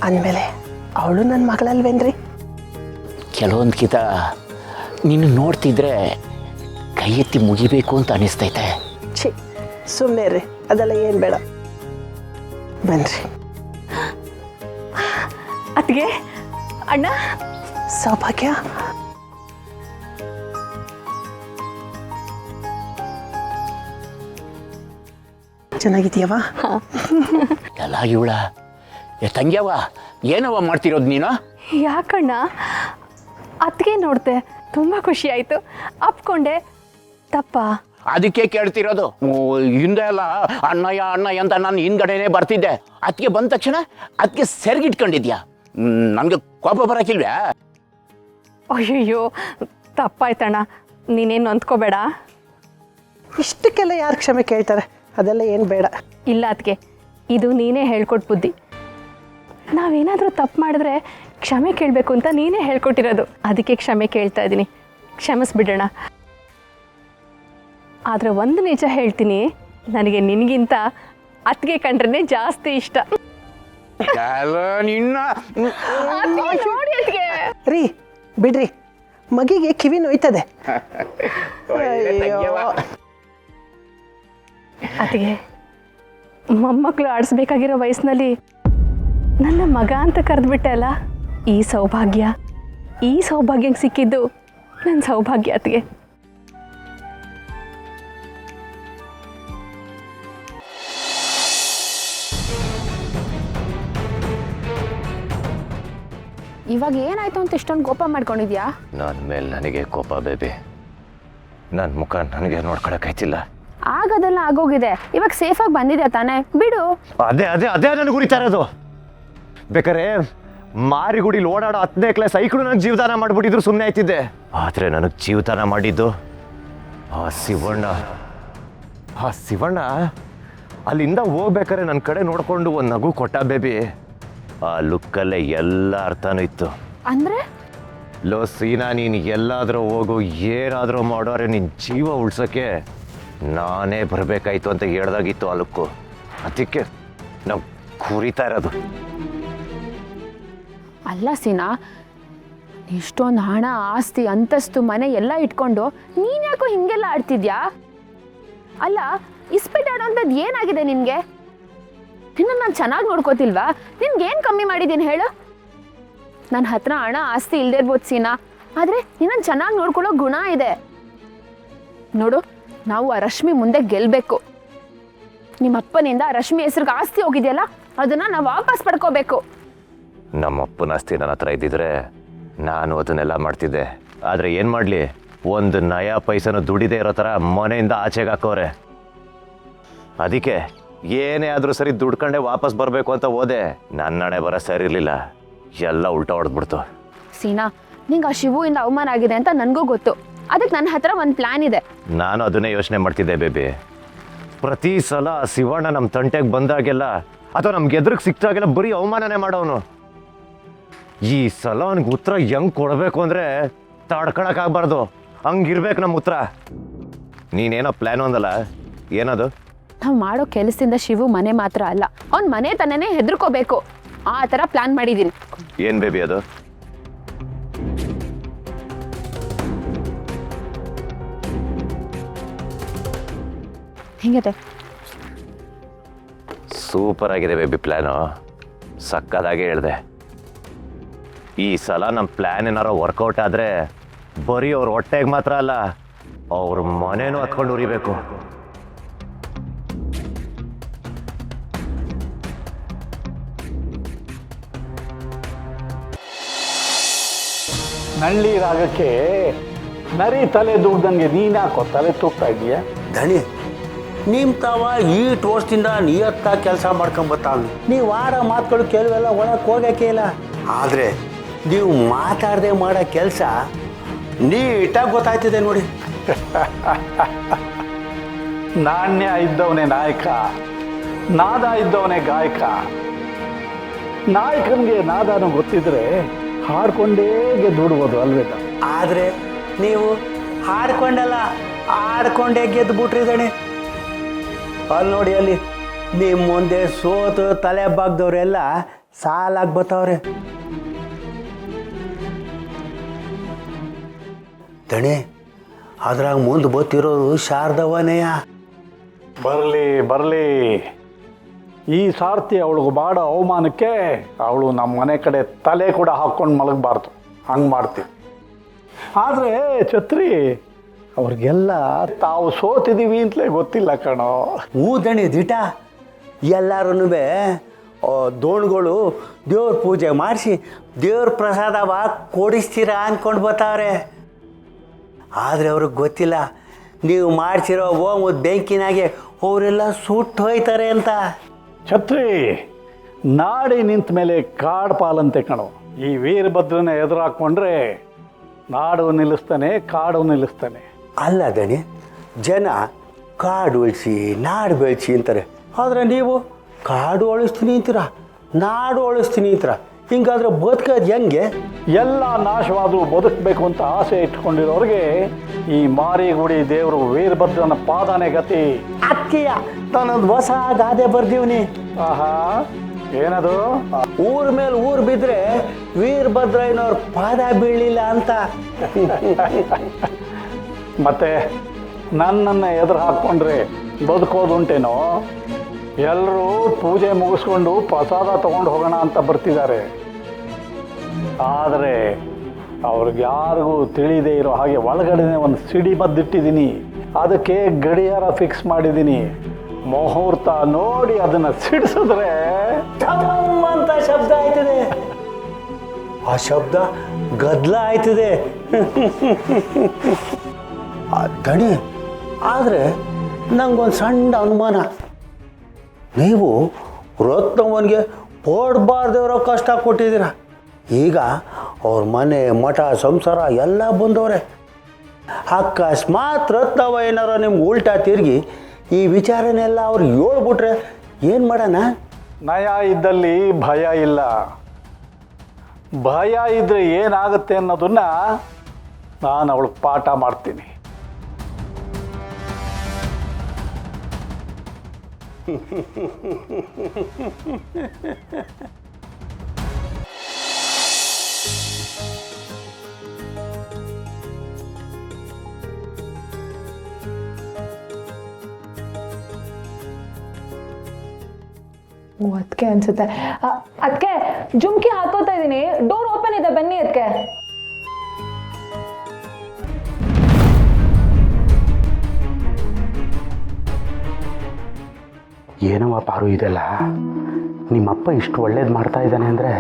ಅಂದಮೇಲೆ ಅವಳು ನನ್ನ ಮಗಳಲ್ವೇನ್ರಿ? ಕೆಲವೊಂದ್ಕಿತ ನೀನು ನೋಡ್ತಿದ್ರೆ ಕೈ ಎತ್ತಿ ಮುಗಿಬೇಕು ಅಂತ ಅನಿಸ್ತೈತೆ. ಛೀ, ಸುಮ್ಮನೆ ರೀ, ಅದೆಲ್ಲ ಏನು ಬೇಡ. ಬನ್ರಿ. ಅತ್ತಿಗೆ, ಅಣ್ಣ. ಸೌಭಾಗ್ಯ, ಚೆನ್ನಾಗಿದೆಯವ? ಎಲ್ಲ ಇವಳ ತಂಗ್ಯವ ಏನವ ಮಾಡ್ತಿರೋದು ನೀನು? ಯಾಕಣ್ಣ? ಅತ್ತಿಗೆ ನೋಡ್ತೆ, ತುಂಬ ಖುಷಿ ಆಯಿತು, ಅಪ್ಕೊಂಡೆ. ತಪ್ಪ? ಅದಕ್ಕೆ ಕೇಳ್ತಿರೋದು. ಹಿಂದೆ ಎಲ್ಲ ಅಣ್ಣಯ್ಯ ಅಣ್ಣಯ್ಯ ಅಂತ ನಾನು ಹಿಂದ್ಗಡೆನೆ ಬರ್ತಿದ್ದೆ. ಅದಕ್ಕೆ ಬಂದ ತಕ್ಷಣ ಅದಕ್ಕೆ ಸೆರ್ಗಿಟ್ಕೊಂಡಿದ್ಯಾ? ನನಗೆ ಕೋಪ ಬರೋಕ್ಕಿಲ್ವೇ? ಅಯ್ಯಯ್ಯೋ, ತಪ್ಪಾಯ್ತಣ್ಣ, ನೀನೇನು ಅಂದ್ಕೋಬೇಡ. ಇಷ್ಟಕ್ಕೆಲ್ಲ ಯಾರು ಕ್ಷಮೆ ಕೇಳ್ತಾರೆ? ಅದೆಲ್ಲ ಏನು ಬೇಡ. ಇಲ್ಲ ಅದಕ್ಕೆ, ಇದು ನೀನೇ ಹೇಳ್ಕೊಟ್ಟು ಬುದ್ಧಿ. ನಾವೇನಾದರೂ ತಪ್ಪು ಮಾಡಿದ್ರೆ ಕ್ಷಮೆ ಕೇಳಬೇಕು ಅಂತ ನೀನೇ ಹೇಳ್ಕೊಟ್ಟಿರೋದು. ಅದಕ್ಕೆ ಕ್ಷಮೆ ಕೇಳ್ತಾ ಇದ್ದೀನಿ, ಕ್ಷಮಿಸ್ಬಿಡೋಣ. ಆದರೆ ಒಂದು ನಿಜ ಹೇಳ್ತೀನಿ, ನನಗೆ ನಿನಗಿಂತ ಅತ್ತಿಗೆ ಕಂಡ್ರೆ ಜಾಸ್ತಿ ಇಷ್ಟ. ನಿನ್ನ ನೋಡಿ ಅತ್ತಿಗೆ. ರೀ ಬಿಡ್ರಿ, ಮಗಿಗೆ ಕಿವಿ ನೋಯ್ತದೆ. ಅತ್ತಿಗೆ, ಮೊಮ್ಮಕ್ಕಳು ಆಡಿಸ್ಬೇಕಾಗಿರೋ ವಯಸ್ಸಿನಲ್ಲಿ ನನ್ನ ಮಗ ಅಂತ ಕರೆದ್ಬಿಟ್ಟೆ ಅಲ್ಲ. ಈ ಸೌಭಾಗ್ಯಂಗೆ ಸಿಕ್ಕಿದ್ದು ನನ್ನ ಸೌಭಾಗ್ಯ ಅತ್ತಿಗೆ. ಇವಾಗ ಏನಾಯ್ತು ಅಂತ ಇಷ್ಟೊಂದು ಕೋಪ ಮಾಡ್ಕೊಂಡಿದ್ಯಾ? ನನ್ನ ಮೇಲೆ ನನಗೆ ಕೋಪ ಬೇಬಿ. ನನ್ನ ಮುಖ ನನಗೆ ನೋಡ್ಕೊಳಕ್ಕಾಯ್ತಿಲ್ಲ. ಆಗೋದೆಲ್ಲ ಆಗೋಗಿದೆ, ಇವಾಗ ಸೇಫಾಗಿ ಬಂದಿದೆ ತಾನೇ, ಬಿಡು. ಅದೇ ಅದೇ ಅದೇ ನನಗೆ ಉರಿತಾ ಇರೋದು. ಬೇಕಾರೆ ಮಾರಿಗುಡಿಲಿ ಓಡಾಡೋ 10ನೇ ಕ್ಲಾಸ್ ಸೈಕಲ್ ನನಗೆ ಜೀವದಾನ ಮಾಡಿಬಿಟ್ಟಿದ್ರು ಸುಮ್ಮನೆ ಆಯ್ತಿದ್ದೆ. ಆದರೆ ನನಗೆ ಜೀವದಾನ ಮಾಡಿದ್ದು ಆ ಶಿವಣ್ಣ ಅಲ್ಲಿಂದ ಹೋಗ್ಬೇಕಾರೆ ನನ್ನ ಕಡೆ ನೋಡ್ಕೊಂಡು ಒಂದು ನಗು ಕೊಟ್ಟ ಬೇಬಿ. ಆ ಲುಕ್ಕಲ್ಲೇ ಎಲ್ಲ ಅರ್ಥನೂ ಇತ್ತು. ಅಂದ್ರೆ ಲೋ ಸೀನಾ, ನೀನು ಎಲ್ಲಾದರೂ ಹೋಗು, ಏನಾದರೂ ಮಾಡೋರೆ ನಿನ್ನ ಜೀವ ಉಳ್ಸೋಕ್ಕೆ ನಾನೇ ಬರಬೇಕಾಯ್ತು ಅಂತ ಹೇಳ್ದಾಗಿತ್ತು ಆ ಲುಕ್ಕು. ಅದಕ್ಕೆ ನಾವು ಕುರಿತಾ ಇರೋದು. ಅಲ್ಲ ಸೀನಾ, ಇಷ್ಟೊಂದು ಹಣ, ಆಸ್ತಿ, ಅಂತಸ್ತು, ಮನೆ ಎಲ್ಲ ಇಟ್ಕೊಂಡು ನೀನು ಯಾಕೋ ಹಿಂಗೆಲ್ಲ ಆಡ್ತಿದ್ಯಾ? ಅಲ್ಲ, ಇಸ್ಪೀಟ್ ಆಡೋಂಥದ್ದು ಏನಾಗಿದೆ ನಿನಗೆ? ನಿನ್ನ ನಾನು ಚೆನ್ನಾಗಿ ನೋಡ್ಕೋತಿಲ್ವಾ? ನಿನ್ಗೇನು ಕಮ್ಮಿ ಮಾಡಿದ್ದೀನಿ ಹೇಳು? ನನ್ನ ಹತ್ರ ಹಣ ಆಸ್ತಿ ಇಲ್ಲದೆ ಇರ್ಬೋದು ಸೀನಾ, ಆದರೆ ನಿನ್ನನ್ನು ಚೆನ್ನಾಗಿ ನೋಡ್ಕೊಳ್ಳೋ ಗುಣ ಇದೆ. ನೋಡು, ನಾವು ಆ ರಶ್ಮಿ ಮುಂದೆ ಗೆಲ್ಲಬೇಕು. ನಿಮ್ಮ ಅಪ್ಪನಿಂದ ಆ ರಶ್ಮಿ ಹೆಸ್ರಿಗೆ ಆಸ್ತಿ ಹೋಗಿದೆಯಲ್ಲ, ಅದನ್ನು ನಾವು ವಾಪಸ್ ಪಡ್ಕೋಬೇಕು. ನಮ್ಮ ಅಪ್ಪನ ಆಸ್ತಿ ನನ್ನ ಹತ್ರ ಇದ್ದಿದ್ರೆ ನಾನು ಅದನ್ನೆಲ್ಲ ಮಾಡ್ತಿದ್ದೆ. ಆದರೆ ಏನು ಮಾಡಲಿ, ಒಂದು ನಯಾ ಪೈಸನು ದುಡಿದೇ ಇರೋ ಥರ ಮನೆಯಿಂದ ಆಚೆಗೆ ಹಾಕೋರೆ. ಅದಕ್ಕೆ ಏನೇ ಆದರೂ ಸರಿ ದುಡ್ಕೊಂಡೆ ವಾಪಸ್ ಬರಬೇಕು ಅಂತ ಹೋದೆ. ನನ್ನ ಹಣೆ ಬರ ಸರಿ ಇರಲಿಲ್ಲ, ಎಲ್ಲ ಉಲ್ಟಾ ಹೊಡೆದ್ಬಿಡ್ತು. ಸೀನಾ, ನಿಂಗೆ ಆ ಶಿವುವಿಂದ ಅವಮಾನ ಆಗಿದೆ ಅಂತ ನನಗೂ ಗೊತ್ತು. ಅದಕ್ಕೆ ನನ್ನ ಹತ್ರ ಒಂದು ಪ್ಲ್ಯಾನ್ ಇದೆ. ನಾನು ಅದನ್ನೇ ಯೋಚನೆ ಮಾಡ್ತಿದ್ದೆ ಬೇಬಿ. ಪ್ರತಿ ಸಲ ಶಿವಣ್ಣ ನಮ್ಮ ತಂಟೆಗೆ ಬಂದಾಗೆಲ್ಲ ಅಥವಾ ನಮ್ಗೆ ಎದುರಿಗೆ ಸಿಕ್ತಾಗೆಲ್ಲ ಬರೀ ಅವಮಾನನೇ ಮಾಡೋನು. ಈ ಸಲ ಅವನಿಗೆ ಉತ್ತರ ಹೆಂಗೆ ಕೊಡಬೇಕು ಅಂದರೆ ತಡ್ಕೊಳಕ್ಕಾಗಬಾರ್ದು, ಹಂಗಿರ್ಬೇಕು ನಮ್ಮ ಉತ್ತರ. ನೀನೇನೋ ಪ್ಲ್ಯಾನ್ ಒಂದಲ್ಲ, ಏನದು? ನಾವು ಮಾಡೋ ಕೆಲಸದಿಂದ ಶಿವು ಮನೆ ಮಾತ್ರ ಅಲ್ಲ, ಅವ್ನ ಮನೆ ತನ್ನೇ ಹೆದರ್ಕೋಬೇಕು. ಆ ಥರ ಪ್ಲ್ಯಾನ್ ಮಾಡಿದ್ದೀನಿ. ಏನು ಬೇಬಿ ಅದು? ಹಿಂಗಿದೆ. ಸೂಪರ್ ಆಗಿದೆ ಬೇಬಿ ಪ್ಲ್ಯಾನು, ಸಕ್ಕದಾಗೆ ಹೇಳಿದೆ. ಈ ಸಲ ನಮ್ಮ ಪ್ಲ್ಯಾನ್ ಏನಾರೋ ವರ್ಕೌಟ್ ಆದರೆ ಬರೀ ಅವ್ರ ಹೊಟ್ಟೆಗೆ ಮಾತ್ರ ಅಲ್ಲ, ಅವ್ರ ಮನೇನೂ ಹತ್ಕೊಂಡು ಉರಿಬೇಕು. ನಳ್ಳಿ ರಾಗಕ್ಕೆ ನರಿ ತಲೆ ದೂಡ್ದಂಗೆ ನೀನ್ಯಾಕೋ ತಲೆ ತೂಗ್ತಾ ಇದೀಯ? ದಣಿ ನಿಮ್ಮ ತಾವ ಈಟ್ ವರ್ಷದಿಂದ ನಿಯತ್ತಾಗಿ ಕೆಲಸ ಮಾಡ್ಕೊಂಬತ್ತಾವ. ನೀವು ಆಡೋ ಮಾತುಗಳು ಕೆಲವೆಲ್ಲ ಒಳಗೆ ಹೋಗೋಕೆ ಇಲ್ಲ. ಆದರೆ ನೀವು ಮಾತಾಡದೆ ಮಾಡೋ ಕೆಲಸ ನೀಟಾಗಿ ಗೊತ್ತಾಯ್ತಿದೆ ನೋಡಿ. ನಾಣ್ಯ ಇದ್ದವನೇ ನಾಯಕ, ನಾದ ಇದ್ದವನೇ ಗಾಯಕ. ನಾಯಕನಿಗೆ ನಾದನು ಗೊತ್ತಿದ್ರೆ ಹಾಡ್ಕೊಂಡೇ ಗೆದ್ದುಬಿಡ್ಬೋದು ಅಲ್ವೇದ? ಆದರೆ ನೀವು ಹಾಡ್ಕೊಂಡಲ್ಲ, ಆಡ್ಕೊಂಡೇ ಗೆದ್ದು ಬಿಟ್ರಿದಣಿ. ಅಲ್ಲಿ ನೋಡಿ, ಅಲ್ಲಿ ನಿಮ್ಮ ಮುಂದೆ ಸೋತು ತಲೆ ಬಾಗ್ದವರೆಲ್ಲ ಸಾಲಾಗಿ ಬತ್ತವ್ರೆ. ದಣೆ ಅದ್ರಾಗ ಮುಂದೆ ಬತ್ತಿರೋದು ಶಾರದವನೆಯ. ಬರಲಿ ಬರಲಿ, ಈ ಸಾರ್ತಿ ಅವಳಿಗೆ ಮಾಡೋ ಅವಮಾನಕ್ಕೆ ಅವಳು ನಮ್ಮ ಮನೆ ಕಡೆ ತಲೆ ಕೂಡ ಹಾಕ್ಕೊಂಡು ಮಲಗಬಾರ್ದು, ಹಂಗೆ ಮಾಡ್ತೀವಿ. ಆದರೆ ಛತ್ರಿ, ಅವ್ರಿಗೆಲ್ಲ ತಾವು ಸೋತಿದ್ದೀವಿ ಅಂತಲೇ ಗೊತ್ತಿಲ್ಲ ಕಣೋ. ದಣಿ ದಿಟ ಎಲ್ಲರೂ ದೋಣ್ಗಳು ದೇವ್ರ ಪೂಜೆ ಮಾಡಿಸಿ ದೇವ್ರ ಪ್ರಸಾದವ ಕೊಡಿಸ್ತೀರಾ ಅಂದ್ಕೊಂಡು ಬರ್ತಾವ್ರೆ. ಆದರೆ ಅವ್ರಿಗೆ ಗೊತ್ತಿಲ್ಲ ನೀವು ಮಾಡ್ಸಿರೋ ಓಮು ಬೆಂಕಿನಾಗೆ ಅವರೆಲ್ಲ ಸುಟ್ಟು ಹೋಯ್ತಾರೆ ಅಂತ. ಛತ್ರಿ, ನಾಡಿ ನಿಂತ ಮೇಲೆ ಕಾಡು ಪಾಲಂತೆ ಕಣೋ. ಈ ವೀರಭದ್ರನ ಎದುರಾಕೊಂಡ್ರೆ ನಾಡು ನಿಲ್ಲಿಸ್ತಾನೆ, ಕಾಡು ನಿಲ್ಲಿಸ್ತಾನೆ. ಅಲ್ಲ ದಣಿ, ಜನ ಕಾಡು ಉಳಿಸಿ ನಾಡು ಬೆಳೆಸಿ ಅಂತಾರೆ. ಆದರೆ ನೀವು ಕಾಡು ಉಳಿಸ್ತೀನಿ ಅಂತೀರ, ನಾಡು ಉಳಿಸ್ತೀನಿ ಅಂತೀರ. ಹಿಂಗಾದ್ರೆ ಬದುಕೋದು ಹೆಂಗೆ? ಎಲ್ಲ ನಾಶವಾದರೂ ಬದುಕಬೇಕು ಅಂತ ಆಸೆ ಇಟ್ಕೊಂಡಿರೋರಿಗೆ ಈ ಮಾರಿಗುಡಿ ದೇವರು ವೀರಭದ್ರನ ಪಾದನೆ ಗತಿ. ಅಕ್ಕಿಯ ನಾನೊಂದು ಹೊಸ ಗಾದೆ ಬರ್ದೀವ್ನಿ. ಆಹಾ, ಏನದು? ಊರ ಮೇಲೆ ಊರು ಬಿದ್ದರೆ ವೀರಭದ್ರಯ್ಯನವ್ರ ಪಾದ ಬೀಳಲಿಲ್ಲ ಅಂತ. ಮತ್ತೆ ನನ್ನನ್ನು ಎದುರು ಹಾಕ್ಕೊಂಡ್ರೆ ಬದುಕೋದುಂಟೇನೋ? ಎಲ್ಲರೂ ಪೂಜೆ ಮುಗಿಸ್ಕೊಂಡು ಪ್ರಸಾದ ತಗೊಂಡು ಹೋಗೋಣ ಅಂತ ಬರ್ತಿದ್ದಾರೆ. ಆದರೆ ಅವ್ರಿಗೆ ಯಾರಿಗೂ ತಿಳಿದೇ ಇರೋ ಹಾಗೆ ಒಳಗಡೆನೆ ಒಂದು ಸಿಡಿ ಮದ್ದಿಟ್ಟಿದ್ದೀನಿ. ಅದಕ್ಕೆ ಗಡಿಯಾರ ಫಿಕ್ಸ್ ಮಾಡಿದ್ದೀನಿ. ಮುಹೂರ್ತ ನೋಡಿ ಅದನ್ನು ಸಿಡಿಸಿದ್ರೆ ಠಮ್ ಅಂತ ಶಬ್ದ ಆಯ್ತದೆ. ಆ ಶಬ್ದ ಗದ್ದಲ ಆಯ್ತದೆ. ದಣಿ, ಆದರೆ ನಂಗೊಂದು ಸಣ್ಣ ಅನುಮಾನ. ನೀವು ರತ್ನವನಿಗೆ ಪೋಡ್ಬಾರ್ದವರೋ ಕಷ್ಟ ಕೊಟ್ಟಿದ್ದೀರ. ಈಗ ಅವ್ರ ಮನೆ ಮಠ ಸಂಸಾರ ಎಲ್ಲ ಬಂದವ್ರೆ. ಅಕಸ್ಮಾತ್ ರತ್ನವ ಏನಾರ ನಿಮ್ಗೆ ಉಲ್ಟಾ ತಿರುಗಿ ಈ ವಿಚಾರನೆಲ್ಲ ಅವ್ರಿಗೆ ಹೇಳ್ಬಿಟ್ರೆ ಏನು ಮಾಡೋಣ? ನಯ ಇದ್ದಲ್ಲಿ ಭಯ ಇಲ್ಲ. ಭಯ ಇದ್ದರೆ ಏನಾಗುತ್ತೆ ಅನ್ನೋದನ್ನ ನಾನು ಅವಳಿಗೆ ಪಾಠ ಮಾಡ್ತೀನಿ. ಅದಕ್ಕೆ ಅನ್ಸುತ್ತೆ. ಅದಕ್ಕೆ ಜುಮ್ಕಿ ಹಾಕೋತಾ ಇದ್ದೀನಿ, ಡೋರ್ ಓಪನ್ ಇದೆ, ಬನ್ನಿ. ಅದಕ್ಕೆ ಏನವ ಪಾರು ಇದೆಲ್ಲ? ನಿಮ್ಮಪ್ಪ ಇಷ್ಟು ಒಳ್ಳೇದು ಮಾಡ್ತಾ ಇದ್ದಾನೆ ಅಂದರೆ